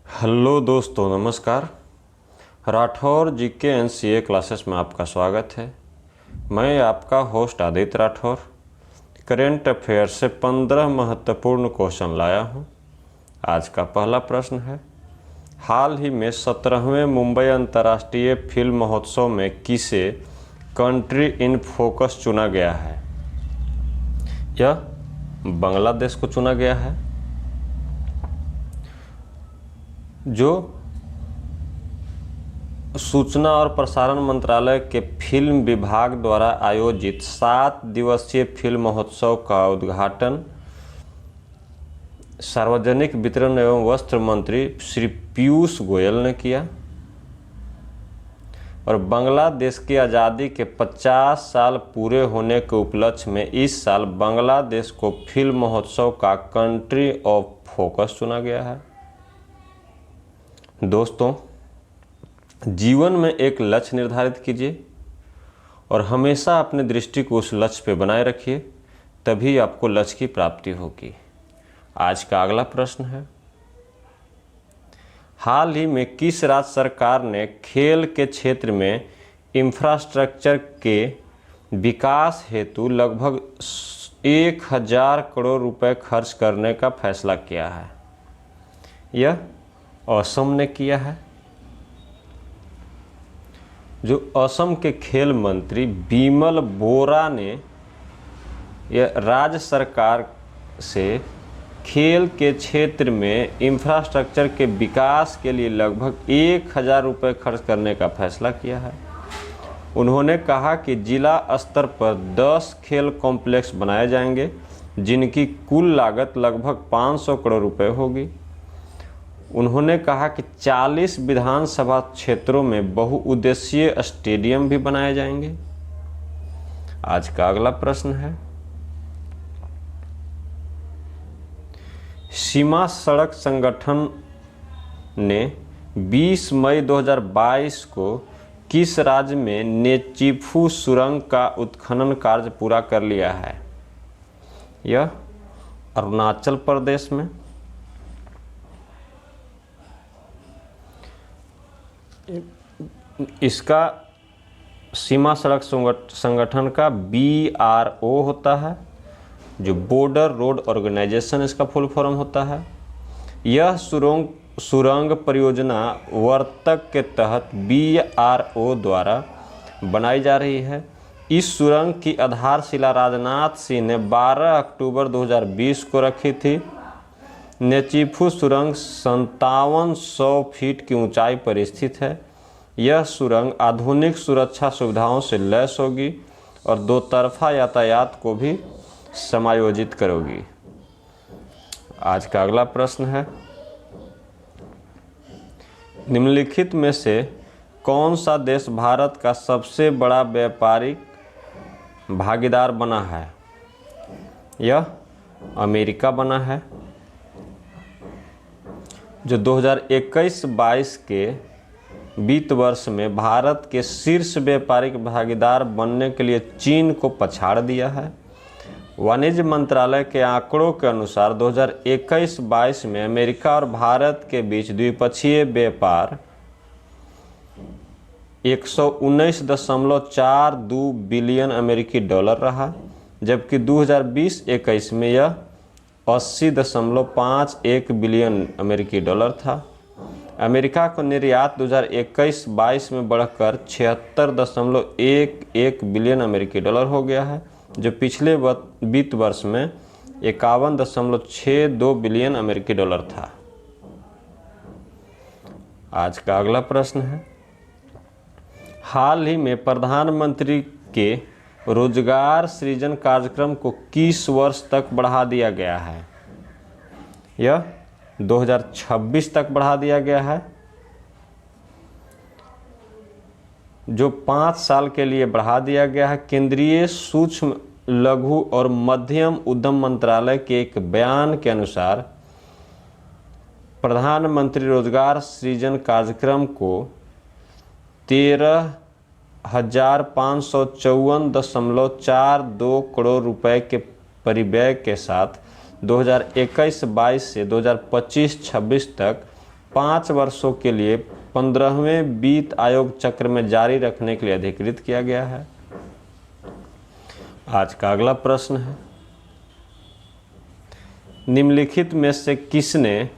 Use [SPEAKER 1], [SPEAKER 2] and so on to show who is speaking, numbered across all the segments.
[SPEAKER 1] Hello दोस्तों, नमस्कार। Rathore GK NCA classes में आपका स्वागत है। मैं आपका host Aditya Rathore current affair से 15 महत्वपूर्ण क्वेश्चन लाया हूं। आज का पहला प्रश्न है, हाल ही में 17वें मुंबई अंतर्राष्ट्रीय फिल्म महोत्सव में किसे कंट्री इन फोकस चुना गया है? यह बांग्लादेश को चुना गया है। जो सूचना और प्रसारण मंत्रालय के फिल्म विभाग द्वारा आयोजित 7 दिवसीय फिल्म महोत्सव का उद्घाटन सार्वजनिक वितरण एवं वस्त्र मंत्री श्री पीयूष गोयल ने किया। और बांग्लादेश की आज़ादी के 50 साल पूरे होने के उपलक्ष्य में इस साल बांग्लादेश को फिल्म महोत्सव का कंट्री ऑफ फोकस चुना गया है। दोस्तों, जीवन में एक लक्ष्य निर्धारित कीजिए और हमेशा अपने दृष्टि को उस लक्ष्य पे बनाए रखिए, तभी आपको लक्ष्य की प्राप्ति होगी। आज का अगला प्रश्न है, हाल ही में किस राज्य सरकार ने खेल के क्षेत्र में इंफ्रास्ट्रक्चर के विकास हेतु लगभग 1000 करोड़ रुपए खर्च करने का फैसला किया है? यह असम ने किया है। जो असम के खेल मंत्री बिमल बोरा ने यह राज्य सरकार से खेल के क्षेत्र में इंफ्रास्ट्रक्चर के विकास के लिए लगभग 1000 रुपये खर्च करने का फैसला किया है। उन्होंने कहा कि जिला स्तर पर 10 खेल कॉम्प्लेक्स बनाए जाएंगे, जिनकी कुल लागत लगभग 500 करोड़ रुपए होगी। उन्होंने कहा कि 40 विधानसभा क्षेत्रों में बहुउद्देशीय स्टेडियम भी बनाए जाएंगे। आज का अगला प्रश्न है, सीमा सड़क संगठन ने 20 मई 2022 को किस राज्य में नेचीफू सुरंग का उत्खनन कार्य पूरा कर लिया है? यह अरुणाचल प्रदेश में। इसका सीमा सड़क संगठन का BRO होता है, जो बॉर्डर रोड ऑर्गेनाइजेशन इसका फुल फॉर्म होता है। यह सुरंग परियोजना वर्तक के तहत BRO द्वारा बनाई जा रही है। इस सुरंग की आधारशिला राजनाथ सिंह ने 12 अक्टूबर 2020 को रखी थी। नेचीफू सुरंग 5700 फीट की ऊंचाई पर स्थित है। यह सुरंग आधुनिक सुरक्षा सुविधाओं से लैस होगी और दो तरफा यातायात को भी समायोजित करेगी। आज का अगला प्रश्न है, निम्नलिखित में से कौन सा देश भारत का सबसे बड़ा व्यापारिक भागीदार बना है? यह अमेरिका बना है। जो 2021-22 के वित्त वर्ष में भारत के शीर्ष व्यापारिक भागीदार बनने के लिए चीन को पछाड़ दिया है। वाणिज्य मंत्रालय के आंकड़ों के अनुसार 2021-22 में अमेरिका और भारत के बीच द्विपक्षीय व्यापार 119.42 बिलियन अमेरिकी डॉलर रहा, जबकि 2020-21 में यह 80.51 बिलियन अमेरिकी डॉलर था। अमेरिका को निर्यात 2021-22 में बढ़कर 76.11 बिलियन अमेरिकी डॉलर हो गया है, जो पिछले वित्त वर्ष में 51.62 बिलियन अमेरिकी डॉलर था। आज का अगला प्रश्न है, हाल ही में प्रधानमंत्री के रोजगार सृजन कार्यक्रम को किस वर्ष तक बढ़ा दिया गया है? यह 2026 तक बढ़ा दिया गया है। जो 5 साल के लिए बढ़ा दिया गया है। केंद्रीय सूक्ष्म लघु और मध्यम उद्यम मंत्रालय के एक बयान के अनुसार प्रधानमंत्री रोजगार सृजन कार्यक्रम को 13,554.42 करोड़ रुपए के परिव्यय के साथ 2021-22 से 2025-26 तक 5 वर्षों के लिए 15वें वित्त आयोग चक्र में जारी रखने के लिए अधिकृत किया गया है। आज का अगला प्रश्न है, निम्नलिखित में से किसने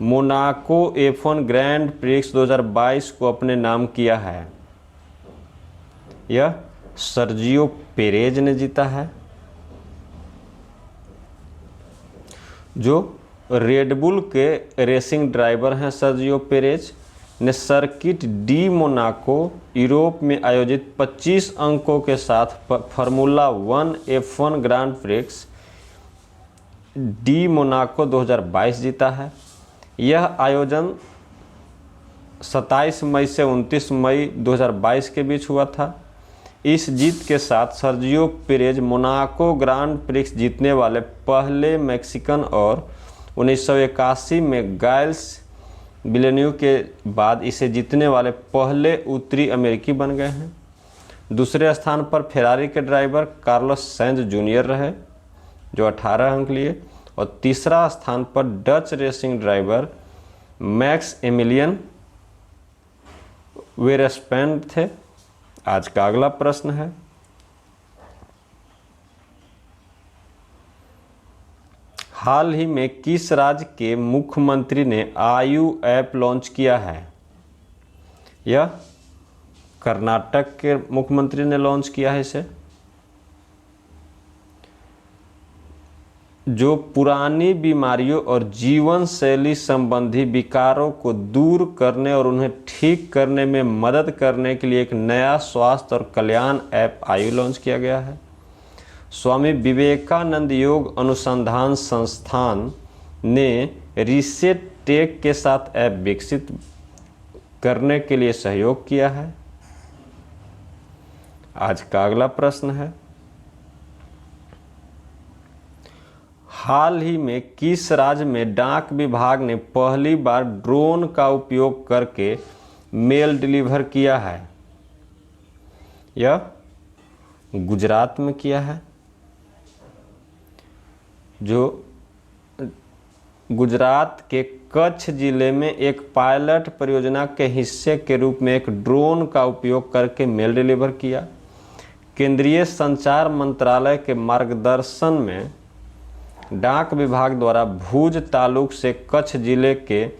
[SPEAKER 1] मोनाको F1 ग्रैंड प्रिक्स 2022 को अपने नाम किया है? यह सर्जियो पेरेज ने जीता है। जो रेडबुल के रेसिंग ड्राइवर हैं सर्जियो पेरेज ने सर्किट डी मोनाको यूरोप में आयोजित 25 अंकों के साथ formula 1 F1 grand prix D Monaco 2022 जीता है। यह आयोजन 27 मई से 29 मई 2022 के बीच हुआ था। इस जीत के साथ Sergio Perez Monaco grand prix जीतने वाले पहले मैक्सिकन और 1981 में गाइल्स विलेन्यू के बाद इसे जीतने वाले पहले उत्तरी अमेरिकी बन गए हैं। दूसरे स्थान पर फेरारी के ड्राइवर कार्लोस सेंज जूनियर रहे जो 18 अंक लिए, और तीसरा स्थान पर Dutch racing driver max एमिलियन Verstappen थे। आज का अगला प्रश्न है, हाल ही में किस राज्य के मुख्यमंत्री ने आयु ऐप लॉन्च किया है? यह कर्नाटक के मुख्यमंत्री ने लॉन्च किया है इसे। जो पुरानी बीमारियों और जीवन शैली संबंधी विकारों को दूर करने और उन्हें ठीक करने में मदद करने के लिए एक नया स्वास्थ्य और कल्याण ऐप आयु लॉन्च किया गया है। स्वामी विवेकानंद योग अनुसंधान संस्थान ने रिसेट टेक के साथ ऐप विकसित करने के लिए सहयोग किया है। आज का अगला प्रश्न है, हाल ही में किस राज्य में डाक विभाग ने पहली बार ड्रोन का उपयोग करके मेल डिलीवर किया है? यह गुजरात में किया है। जो गुजरात के कच्छ जिले में एक पायलट परियोजना के हिस्से के रूप में एक ड्रोन का उपयोग करके मेल डिलीवर किया। केंद्रीय संचार मंत्रालय के मार्गदर्शन में डाक विभाग द्वारा भुज तालुक से कच्छ जिले के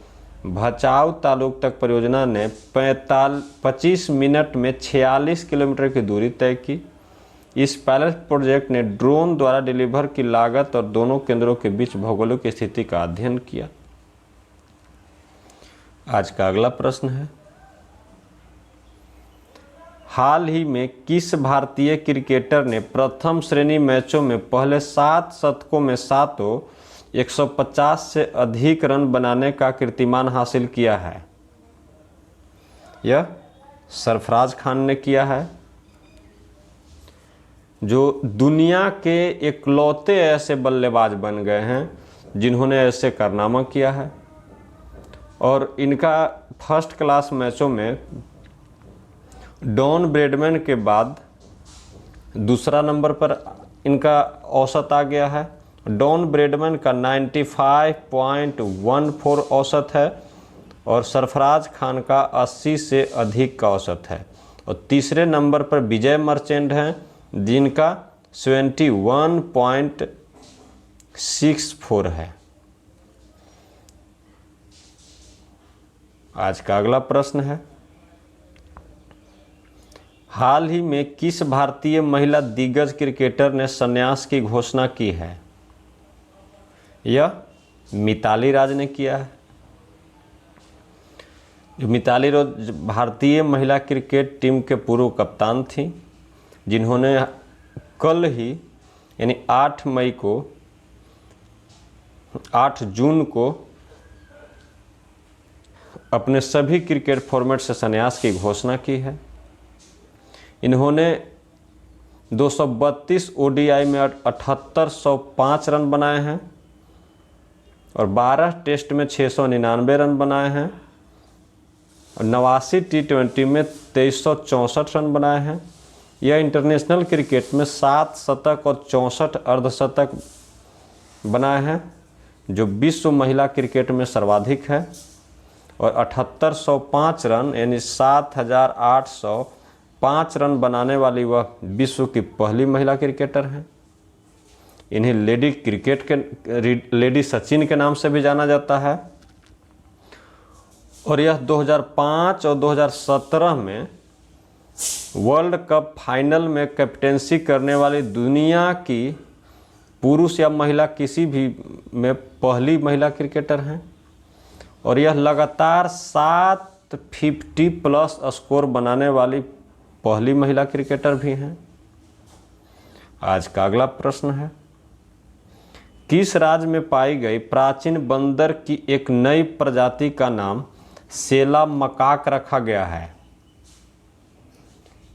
[SPEAKER 1] भचाऊ तालुक तक परियोजना ने 25 मिनट में 46 किलोमीटर की दूरी तय की। इस पायलट प्रोजेक्ट ने ड्रोन द्वारा डिलीवर की लागत और दोनों केंद्रों के बीच भौगोलिक स्थिति का अध्ययन किया। आज का अगला प्रश्न है, हाल ही में किस भारतीय क्रिकेटर ने प्रथम श्रेणी मैचों में पहले 7 शतकों में सातों 150 से अधिक रन बनाने का कीर्तिमान हासिल किया है? यह सरफराज खान ने किया है। जो दुनिया के इकलौते ऐसे बल्लेबाज बन गए हैं जिन्होंने ऐसे कारनामा किया है, और इनका फर्स्ट क्लास मैचों में डॉन ब्रैडमैन के बाद दूसरा नंबर पर इनका औसत आ गया है। डॉन ब्रैडमैन का 95.14 औसत है और सरफराज खान का 80 से अधिक का औसत है, और तीसरे नंबर पर विजय मर्चेंट हैं जिनका 71.64 है। आज का अगला प्रश्न है, हाल ही में किस भारतीय महिला दिग्गज क्रिकेटर ने संन्यास की घोषणा की है? यह मिताली राज ने किया है। मिताली राज भारतीय महिला क्रिकेट टीम के पूर्व कप्तान थी, जिन्होंने कल ही यानी 8 जून को अपने सभी क्रिकेट फॉर्मेट से संन्यास की घोषणा की है। इन्होंने 232 ODI में 7805 रन बनाए हैं और 12 टेस्ट में 699 रन बनाए हैं और 89 T20 में 2364 रन बनाए हैं। यह इंटरनेशनल क्रिकेट में 7 शतक और 64 अर्धशतक बनाए हैं, जो विश्व महिला क्रिकेट में सर्वाधिक है। और 7805 रन यानी 7805 रन बनाने वाली वह विश्व की पहली महिला क्रिकेटर हैं। इन्हें लेडी सचिन के नाम से भी जाना जाता है। और यह 2005 और 2017 में वर्ल्ड कप फाइनल में कैप्टेंसी करने वाली दुनिया की पुरुष या महिला किसी भी में पहली महिला क्रिकेटर हैं। और यह लगातार 750+ स्कोर बनाने वाली पहली महिला क्रिकेटर भी हैं। आज का अगला प्रश्न है, किस राज्य में पाई गई प्राचीन बंदर की एक नई प्रजाति का नाम सेला मकाक रखा गया है?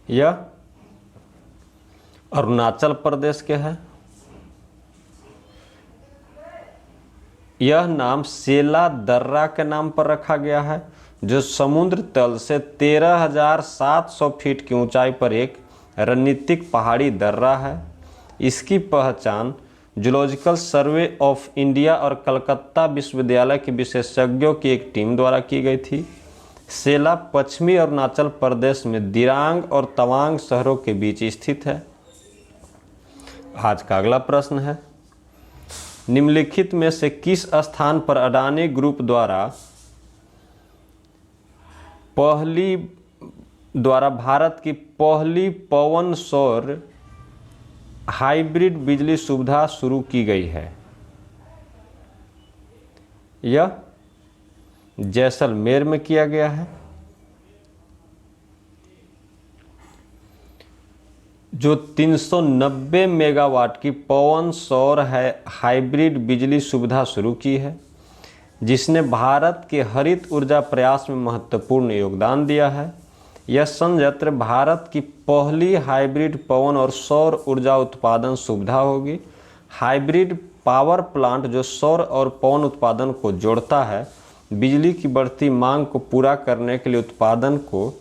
[SPEAKER 1] यह अरुणाचल प्रदेश के है। यह नाम सेला दर्रा के नाम पर रखा गया है, जो समुद्र तल से 13,700 फीट की ऊंचाई पर एक रणनीतिक पहाड़ी दर्रा है। इसकी पहचान जूलॉजिकल सर्वे ऑफ इंडिया और कलकत्ता विश्वविद्यालय के विशेषज्ञों की एक टीम द्वारा की गई थी। सेला पश्चिमी अरुणाचल प्रदेश में दिरांग और तवांग शहरों के बीच स्थित है। आज का अगला प्रश्न है, निम्नलिखित में से किस स्थान पर अडानी ग्रुप द्वारा भारत की पहली पवन सौर हाइब्रिड बिजली सुविधा शुरू की गई है? यह जैसलमेर में किया गया है। जो 390 मेगावाट की पवन सौर हाइब्रिड बिजली सुविधा शुरू की है, जिसने भारत के हरित ऊर्जा प्रयास में महत्वपूर्ण योगदान दिया है। यह संयंत्र भारत की पहली हाइब्रिड पवन और सौर ऊर्जा उत्पादन सुविधा होगी। हाइब्रिड पावर प्लांट जो सौर और पवन उत्पादन को जोड़ता है, बिजली की बढ़ती मांग को पूरा करने के लिए उत्पादन को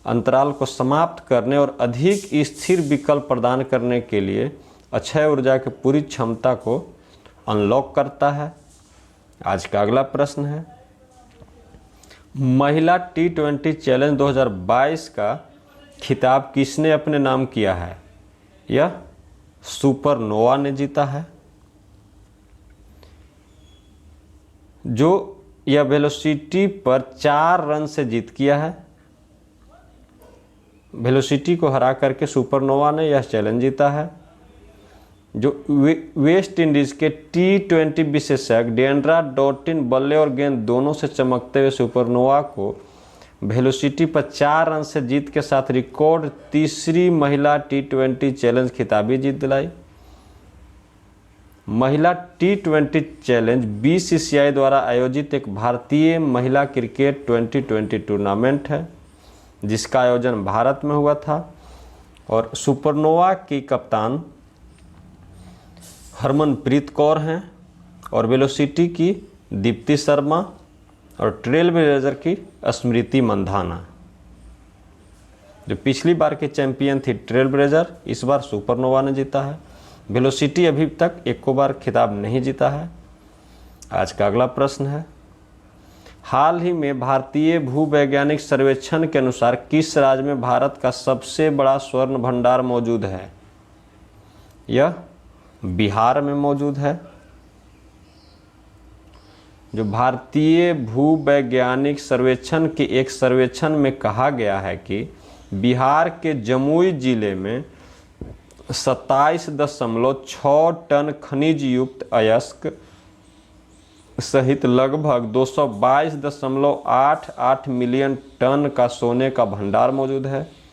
[SPEAKER 1] अंतराल को समाप्त करने और अधिक स्थिर विकल्प प्रदान करने के लिए अक्षय ऊर्जा की पूरी क्षमता को अनलॉक करता है। आज का अगला प्रश्न है, महिला T20 चैलेंज 2022 का खिताब किसने अपने नाम किया है? यह सुपरनोवा ने जीता है। जो यह वेलोसिटी पर 4 रन से जीत किया है। वेलोसिटी को हरा करके सुपरनोवा ने यह चैलेंज जीता है। जो वेस्ट इंडीज के T20 विशेषज्ञ डेंड्रा डॉटिन बल्ले और गेंद दोनों से चमकते हुए सुपरनोवा को वेलोसिटी पर 4 रन से जीत के साथ रिकॉर्ड तीसरी महिला T20 चैलेंज खिताबी जीत दिलाई। महिला T20 चैलेंज BCCI द्वारा आयोजित एक भारतीय महिला क्रिकेट 2020 टूर्नामेंट है, जिसका आयोजन भारत में हुआ था। और सुपरनोवा की कप्तान हरमनप्रीत कौर हैं और वेलोसिटी की दीप्ति शर्मा और ट्रेल ब्लेजर की स्मृति मंधाना। जो पिछली बार के चैंपियन थी ट्रेल ब्लेजर, इस बार सुपरनोवा ने जीता है। वेलोसिटी अभी तक एको बार खिताब नहीं जीता है। आज का अगला प्रश्न है, हाल ही में भारतीय भूवैज्ञानिक सर्वेक्षण के अनुसार किस राज्य में भारत का सबसे बड़ा स्वर्ण भंडार मौजूद है? यह बिहार में मौजूद है। जो भारतीय भूवैज्ञानिक सर्वेक्षण के एक सर्वेक्षण में कहा गया है कि बिहार के जमुई जिले में 27.6 टन खनिज युक्त अयस्क सहित लगभग 222.88 मिलियन टन का सोने का भंडार मौजूद है।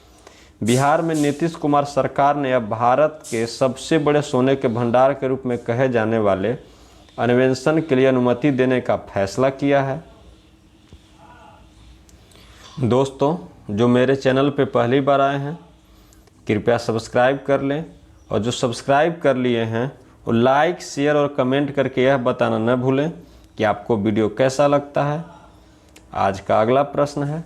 [SPEAKER 1] बिहार में नीतीश कुमार सरकार ने अब भारत के सबसे बड़े सोने के भंडार के रूप में कहे जाने वाले अन्वेषण के लिए अनुमति देने का फैसला किया है। दोस्तों, जो मेरे चैनल पे पहली बार आए हैं, कृपया सब्सक्राइब कर लें, और जो सब्सक्राइब कर लिए हैं वो लाइक, शेयर और कमेंट करके यह बताना न भूलें कि आपको वीडियो कैसा लगता है। आज का अगला प्रश्न है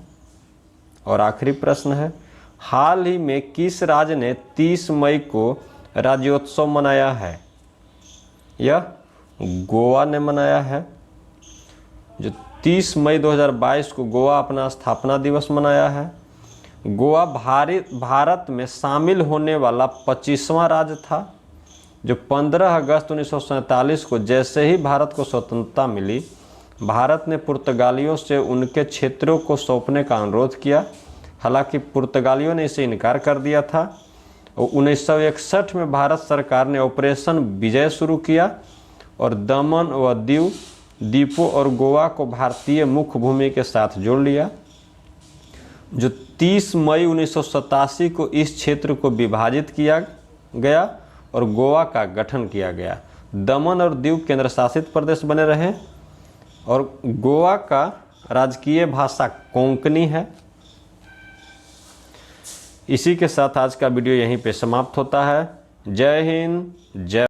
[SPEAKER 1] और आखिरी प्रश्न है, हाल ही में किस राज्य ने 30 मई को राज्योत्सव मनाया है? यह गोवा ने मनाया है। जो 30 मई 2022 को गोवा अपना स्थापना दिवस मनाया है। गोवा भारत में शामिल होने वाला 25वां राज्य था, जो 15 अगस्त 1947 को जैसे ही भारत को स्वतंत्रता मिली, भारत ने पुर्तगालियों से उनके क्षेत्रों को सौंपने का अनुरोध किया। हालांकि पुर्तगालियों ने इसे इनकार कर दिया था और 1961 में भारत सरकार ने ऑपरेशन विजय शुरू किया और दमन व द्वीपों और गोवा को भारतीय मुख्य भूमि के साथ जोड़ लिया। जो 30 मई 1987 को इस क्षेत्र को विभाजित किया गया और गोवा का गठन किया गया। दमन और दीव केंद्र शासित प्रदेश बने रहे और गोवा का राजकीय भाषा कोंकणी है। इसी के साथ आज का वीडियो यहीं पे समाप्त होता है। जय हिंद, जय